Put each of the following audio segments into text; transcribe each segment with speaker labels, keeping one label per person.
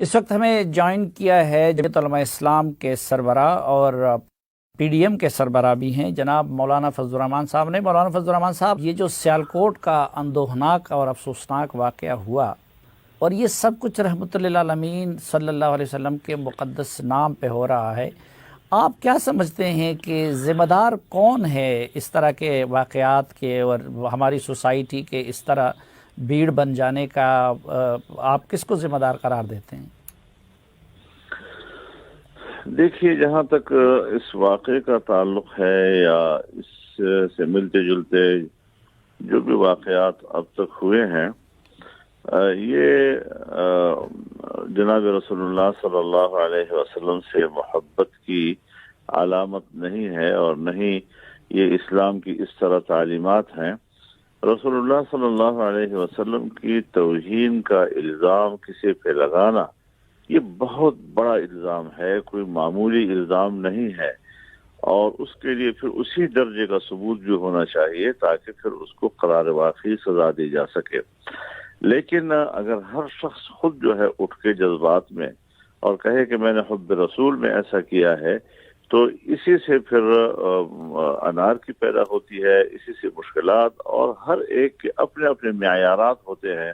Speaker 1: اس وقت ہمیں جوائن کیا ہے جمعیت علماء اسلام کے سربراہ اور پی ڈی ایم کے سربراہ بھی ہیں جناب مولانا فضل الرحمان صاحب نے۔ مولانا فضل الرحمان صاحب، یہ جو سیالکوٹ کا اندوہناک اور افسوسناک واقعہ ہوا اور یہ سب کچھ رحمت للعالمین صلی اللہ علیہ وسلم کے مقدس نام پہ ہو رہا ہے، آپ کیا سمجھتے ہیں کہ ذمہ دار کون ہے اس طرح کے واقعات کے اور ہماری سوسائٹی کے اس طرح بھیڑ بن جانے کا؟ آپ کس کو ذمہ دار قرار دیتے ہیں؟
Speaker 2: دیکھیے، جہاں تک اس واقعے کا تعلق ہے یا اس سے ملتے جلتے جو بھی واقعات اب تک ہوئے ہیں، یہ جناب رسول اللہ صلی اللہ علیہ وسلم سے محبت کی علامت نہیں ہے، اور نہیں یہ اسلام کی اس طرح تعلیمات ہیں۔ رسول اللہ صلی اللہ علیہ وسلم کی توہین کا الزام کسی پہ لگانا یہ بہت بڑا الزام ہے، کوئی معمولی الزام نہیں ہے، اور اس کے لیے پھر اسی درجے کا ثبوت بھی ہونا چاہیے تاکہ پھر اس کو قرار واقعی سزا دی جا سکے۔ لیکن اگر ہر شخص خود جو ہے اٹھ کے جذبات میں اور کہے کہ میں نے حب رسول میں ایسا کیا ہے، تو اسی سے پھر انارکی پیدا ہوتی ہے، اسی سے مشکلات، اور ہر ایک کے اپنے اپنے معیارات ہوتے ہیں،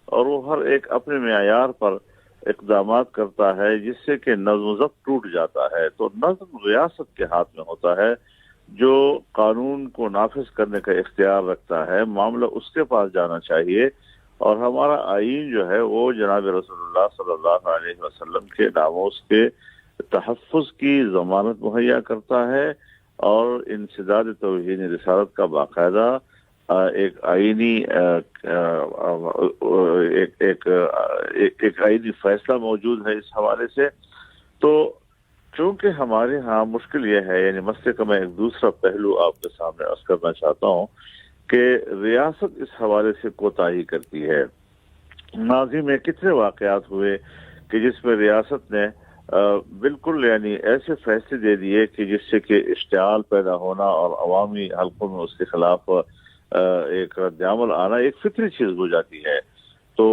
Speaker 2: اور وہ ہر ایک اپنے معیار پر اقدامات کرتا ہے، جس سے کہ نظم و ضبط ٹوٹ جاتا ہے۔ تو نظم ریاست کے ہاتھ میں ہوتا ہے، جو قانون کو نافذ کرنے کا اختیار رکھتا ہے، معاملہ اس کے پاس جانا چاہیے، اور ہمارا آئین جو ہے وہ جناب رسول اللہ صلی اللہ علیہ وسلم کے ناموس کے تحفظ کی ضمانت مہیا کرتا ہے، اور انسداد توہین رسالت کا باقاعدہ ایک آئینی ایک آئینی فیصلہ موجود ہے اس حوالے سے۔ تو چونکہ ہمارے ہاں مشکل یہ ہے، یعنی مسئلے کا میں ایک دوسرا پہلو آپ کے سامنے عرض کرنا چاہتا ہوں کہ ریاست اس حوالے سے کوتاہی کرتی ہے۔ ماضی میں کتنے واقعات ہوئے کہ جس میں ریاست نے بالکل یعنی ایسے فیصلے دے دیے کہ جس سے کہ اشتعال پیدا ہونا اور عوامی حلقوں میں اس کے خلاف ایک رد عمل آنا ایک فطری چیز ہو جاتی ہے۔ تو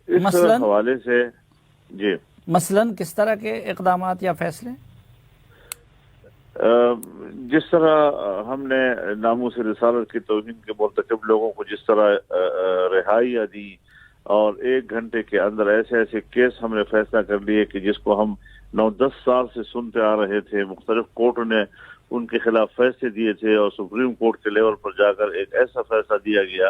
Speaker 2: اس حوالے سے جی
Speaker 1: مثلاً کس طرح کے اقدامات یا فیصلے؟
Speaker 2: جس طرح ہم نے ناموس رسالت کی توہین کے مرتکب لوگوں کو جس طرح رہائیاں دی، اور 1 گھنٹے کے اندر ایسے ایسے کیس ہم نے فیصلہ کر لیے کہ جس کو ہم 9-10 سال سے سنتے آ رہے تھے، مختلف کورٹوں نے ان کے خلاف فیصلے دیے تھے، اور سپریم کورٹ کے لیول پر جا کر ایک ایسا فیصلہ دیا گیا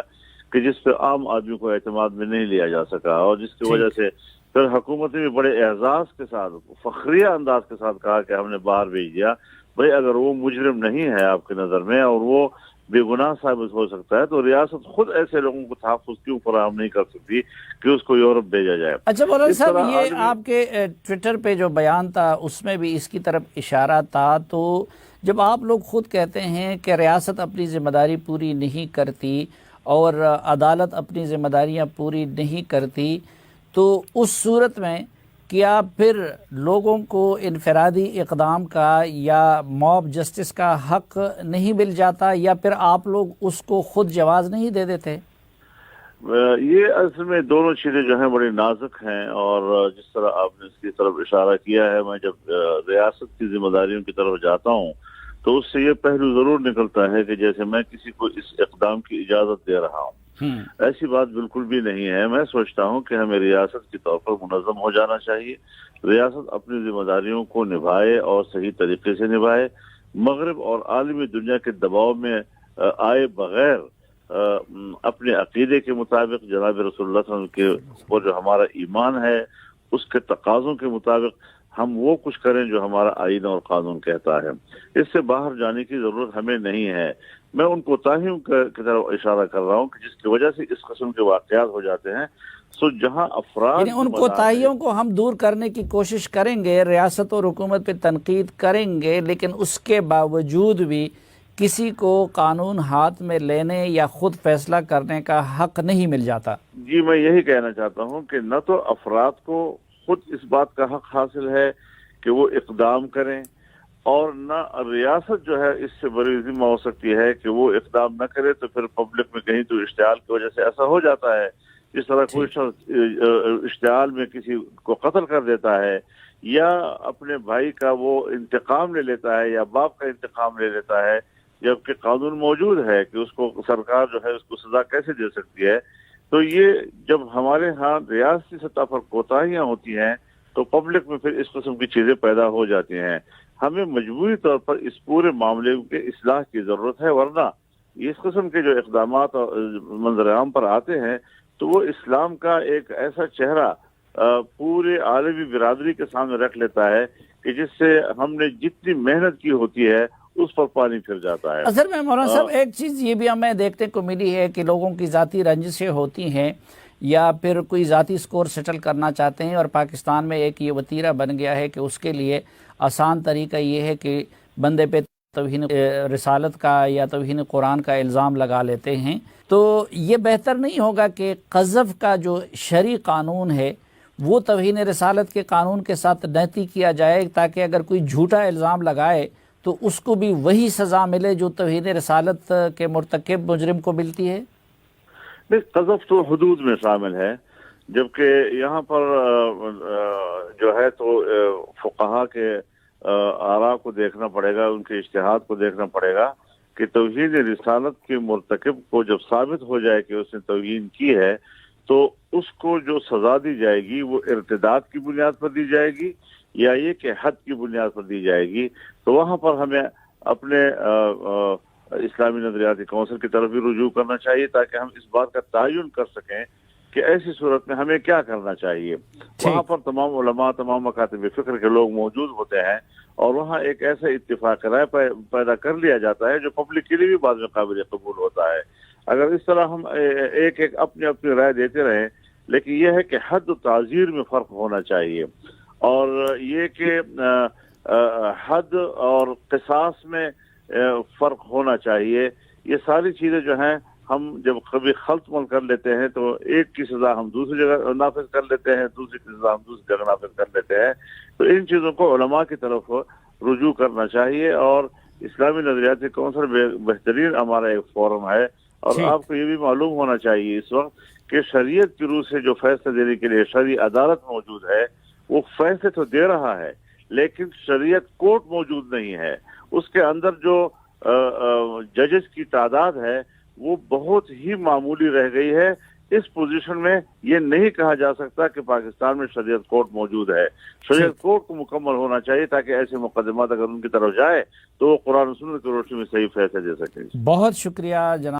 Speaker 2: کہ جس پہ عام آدمی کو اعتماد میں نہیں لیا جا سکا، اور جس کی وجہ سے پھر حکومت نے بھی بڑے اعزاز کے ساتھ، فخریہ انداز کے ساتھ کہا کہ ہم نے باہر بھیج دیا۔ بھئی اگر وہ مجرم نہیں ہے آپ کی نظر میں اور وہ بے گناہ ثابت ہو سکتا ہے، تو ریاست خود ایسے لوگوں کو تحفظ کیوں فراہم نہیں کر سکتی کہ اس کو یورپ بھیجا جائے؟
Speaker 1: اچھا مولانا صاحب، یہ آپ کے ٹویٹر پہ جو بیان تھا اس میں بھی اس کی طرف اشارہ تھا، تو جب آپ لوگ خود کہتے ہیں کہ ریاست اپنی ذمہ داری پوری نہیں کرتی اور عدالت اپنی ذمہ داریاں پوری نہیں کرتی، تو اس صورت میں کیا پھر لوگوں کو انفرادی اقدام کا یا موب جسٹس کا حق نہیں مل جاتا، یا پھر آپ لوگ اس کو خود جواز نہیں دے دیتے؟
Speaker 2: یہ اصل میں دونوں چیزیں جو ہیں بڑی نازک ہیں، اور جس طرح آپ نے اس کی طرف اشارہ کیا ہے، میں جب ریاست کی ذمہ داریوں کی طرف جاتا ہوں تو اس سے یہ پہلو ضرور نکلتا ہے کہ جیسے میں کسی کو اس اقدام کی اجازت دے رہا ہوں۔ ایسی بات بالکل بھی نہیں ہے۔ میں سوچتا ہوں کہ ہمیں ریاست کے طور پر منظم ہو جانا چاہیے، ریاست اپنی ذمہ داریوں کو نبھائے اور صحیح طریقے سے نبھائے، مغرب اور عالمی دنیا کے دباؤ میں آئے بغیر اپنے عقیدے کے مطابق، جناب رسول اللہ صلی اللہ علیہ وسلم کے وہ جو ہمارا ایمان ہے اس کے تقاضوں کے مطابق ہم وہ کچھ کریں جو ہمارا آئین اور قانون کہتا ہے۔ اس سے باہر جانے کی ضرورت ہمیں نہیں ہے۔ میں ان کوتاہیوں کی طرف اشارہ کر رہا ہوں کہ جس کی وجہ سے اس قسم کے واقعات ہو جاتے ہیں۔ سو جہاں افراد
Speaker 1: یعنی ان کوتاہیوں کو ہم دور کرنے کی کوشش کریں گے، ریاست اور حکومت پہ تنقید کریں گے، لیکن اس کے باوجود بھی کسی کو قانون ہاتھ میں لینے یا خود فیصلہ کرنے کا حق نہیں مل جاتا۔
Speaker 2: جی میں یہی کہنا چاہتا ہوں کہ نہ تو افراد کو خود اس بات کا حق حاصل ہے کہ وہ اقدام کریں، اور نہ ریاست جو ہے اس سے بری ذمہ ہو سکتی ہے کہ وہ اقدام نہ کرے، تو پھر پبلک میں کہیں تو اشتعال کی وجہ سے ایسا ہو جاتا ہے جس طرح کوئی شخص اشتعال میں کسی کو قتل کر دیتا ہے یا اپنے بھائی کا وہ انتقام لے لیتا ہے یا باپ کا انتقام لے لیتا ہے، جبکہ قانون موجود ہے کہ اس کو سرکار جو ہے اس کو سزا کیسے دے سکتی ہے، تو یہ جب ہمارے ہاں ریاستی سطح پر کوتاہیاں ہوتی ہیں تو پبلک میں پھر اس قسم کی چیزیں پیدا ہو جاتی ہیں۔ ہمیں مجبوری طور پر اس پورے معاملے کے اصلاح کی ضرورت ہے، ورنہ اس قسم کے جو اقدامات منظر عام پر آتے ہیں تو وہ اسلام کا ایک ایسا چہرہ پورے عالمی برادری کے سامنے رکھ لیتا ہے کہ جس سے ہم نے جتنی محنت کی ہوتی ہے اس پر پانی پھر جاتا ہے۔
Speaker 1: اصل میں مولانا صاحب ایک چیز یہ بھی ہمیں دیکھنے کو ملی ہے کہ لوگوں کی ذاتی رنجشیں ہوتی ہیں یا پھر کوئی ذاتی سکور سیٹل کرنا چاہتے ہیں، اور پاکستان میں ایک یہ وتیرہ بن گیا ہے کہ اس کے لیے آسان طریقہ یہ ہے کہ بندے پہ توہین رسالت کا یا توہین قرآن کا الزام لگا لیتے ہیں۔ تو یہ بہتر نہیں ہوگا کہ قذف کا جو شرعی قانون ہے وہ توہین رسالت کے قانون کے ساتھ نہتی کیا جائے، تاکہ اگر کوئی جھوٹا الزام لگائے تو اس کو بھی وہی سزا ملے جو توہین رسالت کے مرتکب مجرم کو ملتی ہے؟
Speaker 2: قذف تو حدود میں شامل ہے، جبکہ یہاں پر جو ہے تو فقہا کے آراء کو دیکھنا پڑے گا، ان کے اجتہاد کو دیکھنا پڑے گا کہ توہین رسالت کے مرتکب کو جب ثابت ہو جائے کہ اس نے توہین کی ہے تو اس کو جو سزا دی جائے گی وہ ارتداد کی بنیاد پر دی جائے گی یا یہ کہ حد کی بنیاد پر دی جائے گی۔ تو وہاں پر ہمیں اپنے اسلامی نظریاتی کونسل کی طرف بھی رجوع کرنا چاہیے تاکہ ہم اس بات کا تعین کر سکیں کہ ایسی صورت میں ہمیں کیا کرنا چاہیے۔ وہاں پر تمام علماء، تمام مکاتب فکر کے لوگ موجود ہوتے ہیں اور وہاں ایک ایسا اتفاق رائے پیدا کر لیا جاتا ہے جو پبلک کے لیے بھی بعد میں قابل قبول ہوتا ہے۔ اگر اس طرح ہم ایک ایک اپنی رائے دیتے رہیں، لیکن یہ ہے کہ حد و تعزیر میں فرق ہونا چاہیے، اور یہ کہ حد اور قصاص میں فرق ہونا چاہیے۔ یہ ساری چیزیں جو ہیں ہم جب کبھی خلط مل کر لیتے ہیں تو ایک کی سزا ہم دوسری جگہ نافذ کر لیتے ہیں، دوسری کی سزا ہم دوسری جگہ نافذ کر لیتے ہیں۔ تو ان چیزوں کو علماء کی طرف رجوع کرنا چاہیے، اور اسلامی نظریاتی کونسل بہترین ہمارا ایک فورم ہے، اور آپ کو یہ بھی معلوم ہونا چاہیے اس وقت کہ شریعت کی روح سے جو فیصلہ دینے کے لیے شرعی عدالت موجود ہے وہ فیصلے تو دے رہا ہے، لیکن شریعت کورٹ موجود نہیں ہے۔ اس کے اندر جو ججز کی تعداد ہے وہ بہت ہی معمولی رہ گئی ہے۔ اس پوزیشن میں یہ نہیں کہا جا سکتا کہ پاکستان میں شریعت کورٹ موجود ہے۔ شریعت کورٹ کو مکمل ہونا چاہیے تاکہ ایسے مقدمات اگر ان کی طرف جائے تو وہ قرآن و سنت کی روشنی میں صحیح فیصلے دے سکیں۔
Speaker 1: بہت شکریہ جناب۔